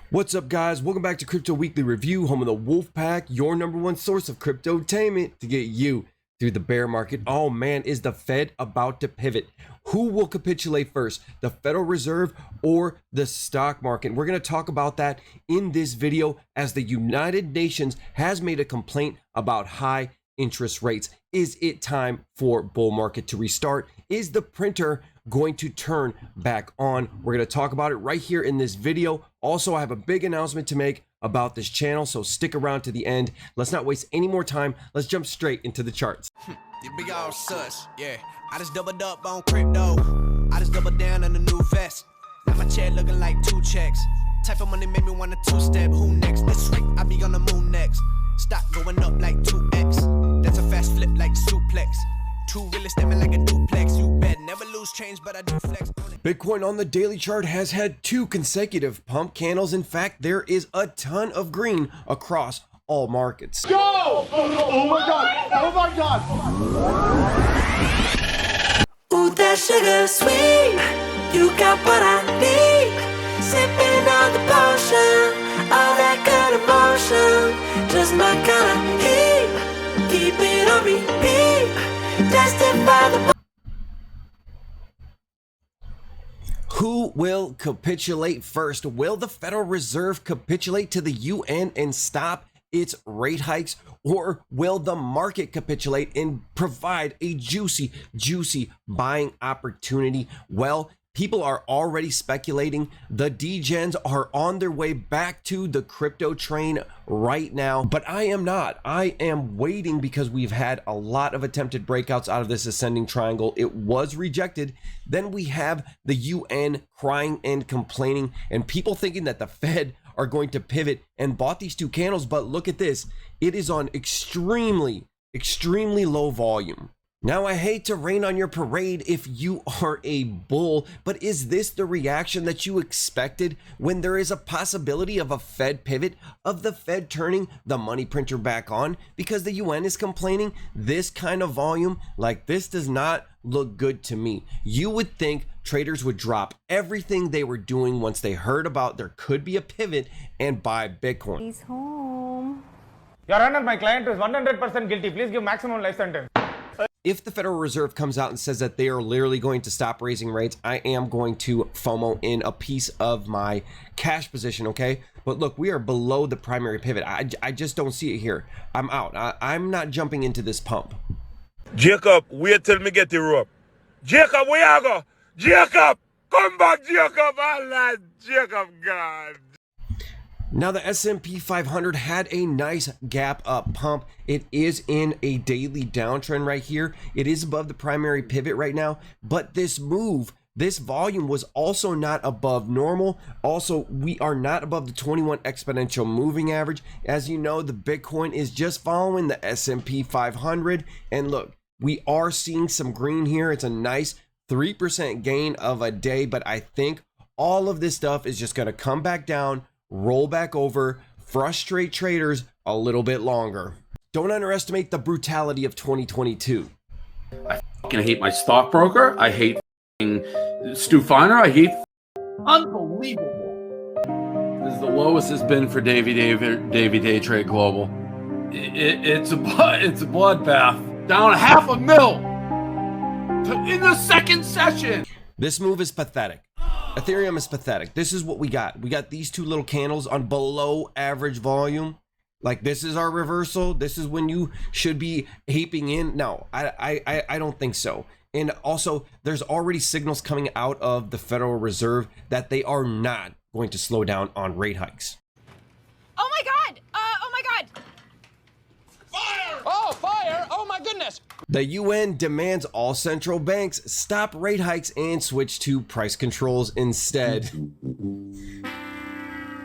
What's up, guys? Welcome back to Crypto Weekly Review, home of the Wolf Pack, your #1 source of cryptotainment to get you through the bear market. Oh man, is the Fed about to pivot? Who will capitulate first, the Federal Reserve or the stock market? We're going to talk about that in this video as the United Nations has made a complaint about high interest rates. Is it time for bull market to restart? Is the printer going to turn back on? We're going to talk about it right here in this video. Also, I have a big announcement to make about this channel, so stick around to the end. Let's not waste any more time. Let's jump straight into the charts. You big old sus, yeah. I just doubled up on crypto. I just doubled down on the new vest. Now my chair looking like 2 checks. Type of money made me want a 2-step. Who next? This week I be on the moon next. Stock going up like 2x. That's a fast flip like suplex. Two really stepping like a duplex. You bet never lose change, but I do flex on it. Bitcoin on the daily chart has had 2 consecutive pump candles. In fact, there is a ton of green across all markets. Go! Oh my god! Oh my god! Ooh, that sugar sweet, you got what I need. Sipping on the potion, all that good emotion, just my kind of heat. Keep it on repeat, tested by the. Who will capitulate first? Will the Federal Reserve capitulate to the UN and stop its rate hikes? Or will the market capitulate and provide a juicy buying opportunity? Well, people are already speculating. The degens are on their way back to the crypto train right now, but I am not. I am waiting because we've had a lot of attempted breakouts out of this ascending triangle. It was rejected. Then we have the UN crying and complaining, and people thinking that the Fed are going to pivot and bought these 2 candles. But look at this. It is on extremely low volume. Now, I hate to rain on your parade if you are a bull, but is this the reaction that you expected when there is a possibility of a Fed pivot, of the Fed turning the money printer back on because the UN is complaining? This kind of volume, like this, does not look good to me. You would think traders would drop everything they were doing once they heard about there could be a pivot and buy Bitcoin. He's home. Your Honor, my client is 100% guilty. Please give maximum life sentence. If the Federal Reserve comes out and says that they are literally going to stop raising rates, I am going to FOMO in a piece of my cash position, okay? But look, we are below the primary pivot. I just don't see it here. I'm out. I'm not jumping into this pump. Jacob, wait till me get the rope. Jacob, where you go? Jacob, come back, Jacob. Allah, Jacob, God. Now, the S&P 500 had a nice gap up pump. It is in a daily downtrend right here. It is above the primary pivot right now, but this move, this volume was also not above normal. Also, we are not above the 21 exponential moving average. As you know, the Bitcoin is just following the S&P 500. And look, we are seeing some green here. It's a nice 3% gain of a day, but I think all of this stuff is just going to come back down, roll back over, frustrate traders a little bit longer. Don't underestimate the brutality of 2022. I fucking hate my stockbroker. I hate Stu Feiner. I hate unbelievable. This is the lowest it's been for Davy Day Trade Global. It's a bloodbath. Down $500,000 in the second session. This move is pathetic. Ethereum is pathetic. This is what we got. We got these 2 little candles on below average volume. Like, this is our reversal. This is when you should be aping in. No, I don't think so. And also, there's already signals coming out of the Federal Reserve that they are not going to slow down on rate hikes. Oh my god! Oh my god! Fire! Oh, fire! Oh my goodness! The UN demands all central banks stop rate hikes and switch to price controls instead.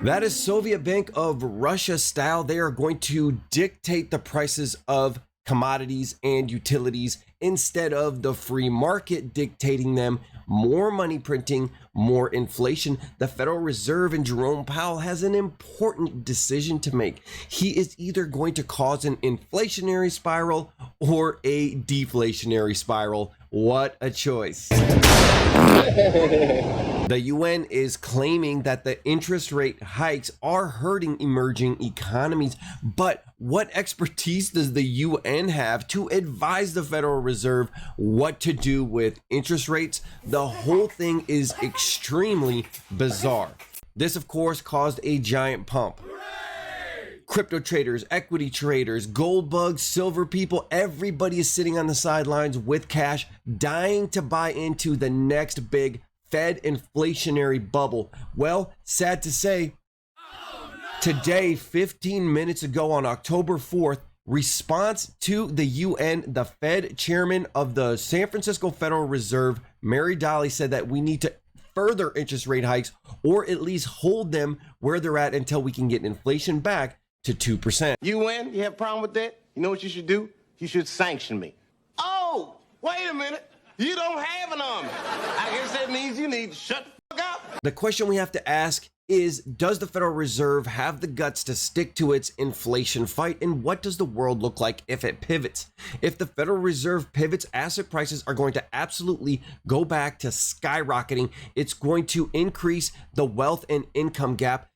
That is Soviet Bank of Russia style. They are going to dictate the prices of commodities and utilities instead of the free market dictating them. More money printing, more inflation. The Federal Reserve and Jerome Powell has an important decision to make. He is either going to cause an inflationary spiral or a deflationary spiral. What a choice. The The UN is claiming that the interest rate hikes are hurting emerging economies, but what expertise does the UN have to advise the Federal Reserve what to do with interest rates? The whole thing is extremely bizarre. This, of course, caused a giant pump. Crypto traders, equity traders, gold bugs, silver people, everybody is sitting on the sidelines with cash, dying to buy into the next big Fed inflationary bubble. Well, sad to say, today, 15 minutes ago on October 4th, response to the UN, the Fed chairman of the San Francisco Federal Reserve, Mary Daly, said that we need to further interest rate hikes or at least hold them where they're at until we can get inflation back to 2%. UN, you have a problem with that? You know what you should do? You should sanction me. Oh, wait a minute. You don't have an army. I guess that means you need to shut the fuck up. The question we have to ask is, does the Federal Reserve have the guts to stick to its inflation fight? And what does the world look like if it pivots? If the Federal Reserve pivots, asset prices are going to absolutely go back to skyrocketing. It's going to increase the wealth and income gap,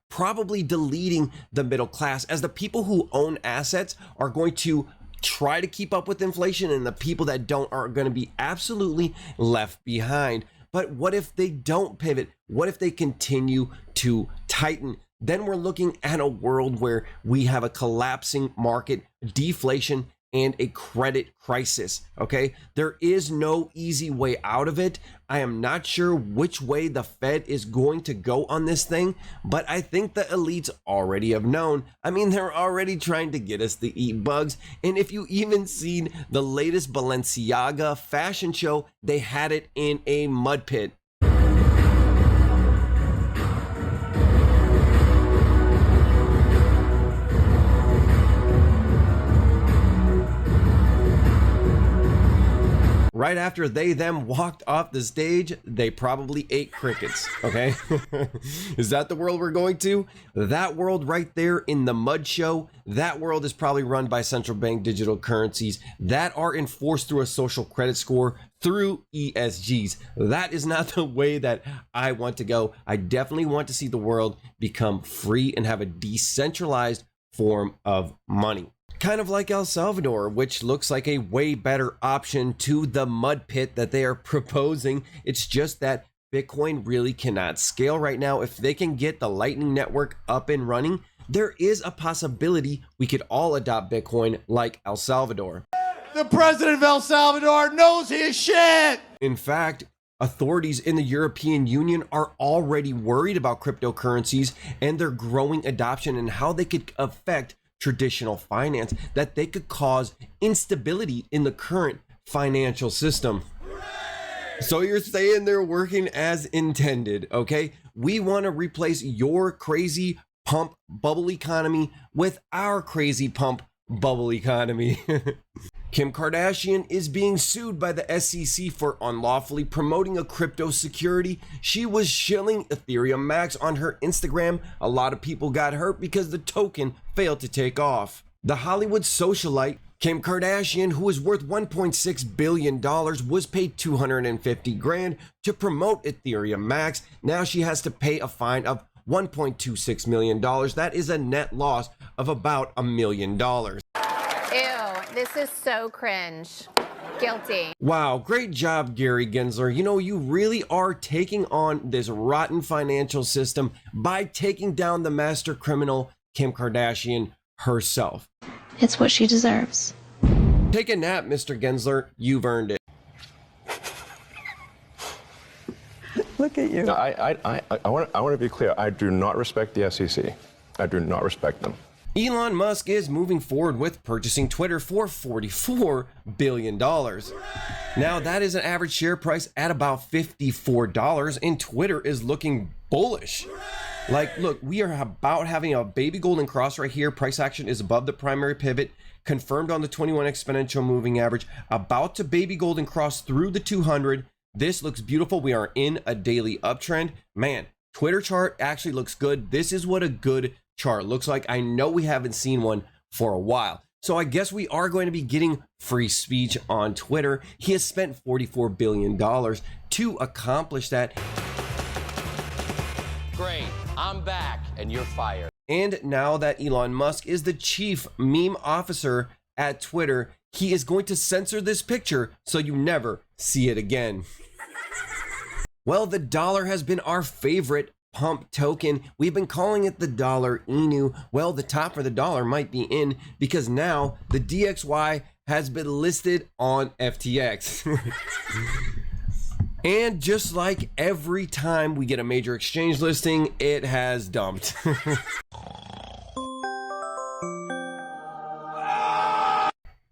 probably deleting the middle class, as the people who own assets are going to try to keep up with inflation and the people that don't are going to be absolutely left behind. But what if they don't pivot? What if they continue to tighten? Then we're looking at a world where we have a collapsing market, deflation, and a credit crisis. Okay, there is no easy way out of it. I am not sure which way the Fed is going to go on this thing, but I think the elites already have known. I mean, they're already trying to get us to eat bugs. And if you even seen the latest Balenciaga fashion show, they had it in a mud pit. Right after they them walked off the stage, they probably ate crickets, okay? Is that the world we're going to? That world right there in the mud show, that world is probably run by central bank digital currencies that are enforced through a social credit score through ESGs. That is not the way that I want to go. I definitely want to see the world become free and have a decentralized form of money. Kind of like El Salvador, which looks like a way better option to the mud pit that they are proposing. It's just that Bitcoin really cannot scale right now. If they can get the Lightning Network up and running, there is a possibility we could all adopt Bitcoin like El Salvador. The president of El Salvador knows his shit! In fact, authorities in the European Union are already worried about cryptocurrencies and their growing adoption and how they could affect traditional finance, that they could cause instability in the current financial system. So you're saying they're working as intended, okay? We want to replace your crazy pump bubble economy with our crazy pump bubble economy. Kim Kardashian is being sued by the SEC for unlawfully promoting a crypto security. She was shilling Ethereum Max on her Instagram. A lot of people got hurt because the token failed to take off. The Hollywood socialite Kim Kardashian, who is worth $1.6 billion, was paid $250,000 to promote Ethereum Max. Now she has to pay a fine of $1.26 million. That is a net loss of about $1 million. Ew, this is so cringe. Guilty. Wow, great job, Gary Gensler. You know, you really are taking on this rotten financial system by taking down the master criminal, Kim Kardashian herself. It's what she deserves. Take a nap, Mr. Gensler. You've earned it. Look at you. No, I want to be clear. I do not respect the SEC. I do not respect them. Elon Musk is moving forward with purchasing Twitter for $44 billion. Now, that is an average share price at about $54, and Twitter is looking bullish. Like, look, we are about having a baby golden cross right here. Price action is above the primary pivot, confirmed on the 21 exponential moving average, about to baby golden cross through the 200. This looks beautiful. We are in a daily uptrend. Man, Twitter chart actually looks good. This is what a good chart looks like. I know we haven't seen one for a while. So I guess we are going to be getting free speech on Twitter. He has spent $44 billion to accomplish that. I'm back, and you're fired. And now that Elon Musk is the chief meme officer at Twitter, he is going to censor this picture so you never see it again. Well, the dollar has been our favorite pump token. We've been calling it the dollar inu. Well, the top for the dollar might be in because now the DXY has been listed on FTX. And just like every time we get a major exchange listing, it has dumped.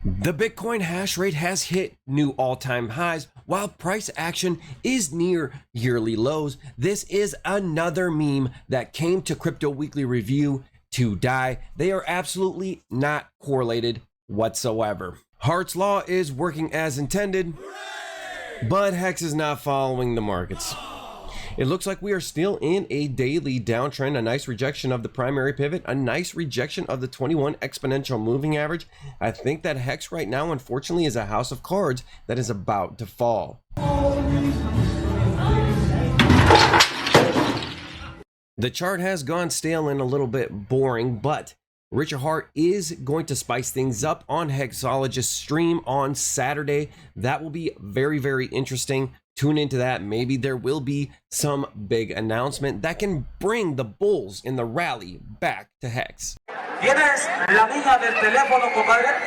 The Bitcoin hash rate has hit new all-time highs while price action is near yearly lows. This is another meme that came to Crypto Weekly Review to die. They are absolutely not correlated whatsoever. Hart's Law is working as intended, but Hex is not following the markets. It looks like we are still in a daily downtrend, a nice rejection of the primary pivot, a nice rejection of the 21 exponential moving average. I think that Hex right now, unfortunately, is a house of cards that is about to fall. The chart has gone stale and a little bit boring, but Richard Hart is going to spice things up on Hexologist stream on Saturday. That will be very, very interesting. Tune into that. Maybe there will be some big announcement that can bring the bulls in the rally back to Hex. ¿Tienes la liga del teléfono, compadre?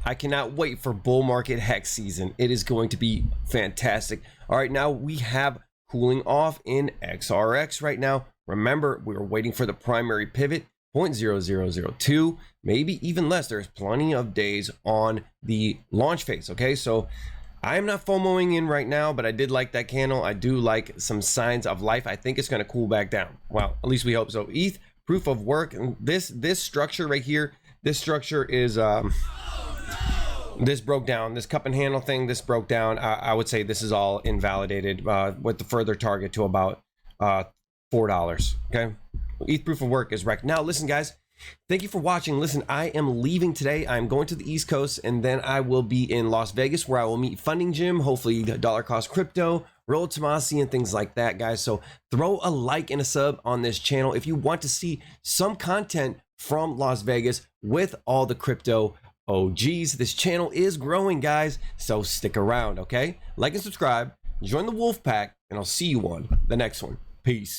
I cannot wait for bull market Hex season. It is going to be fantastic. All right, now we have cooling off in XRX right now. Remember, we are waiting for the primary pivot, 0.0002, maybe even less. There's plenty of days on the launch phase, okay? So I am not FOMOing in right now, but I did like that candle. I do like some signs of life. I think it's going to cool back down. Well, at least we hope so. ETH, proof of work. This structure right here, this structure is... this broke down. This cup and handle thing, this broke down. I would say this is all invalidated with the further target to about $4. Okay, ETH proof of work is wrecked. Now, listen, guys. Thank you for watching. Listen, I am leaving today. I'm going to the East Coast, and then I will be in Las Vegas, where I will meet Funding Jim, hopefully Dollar Cost Crypto, Roll Tomasi, and things like that, guys. So throw a like and a sub on this channel if you want to see some content from Las Vegas with all the crypto OGs. This channel is growing, guys, so stick around, okay? Like and subscribe, join the wolf pack, and I'll see you on the next one. Peace.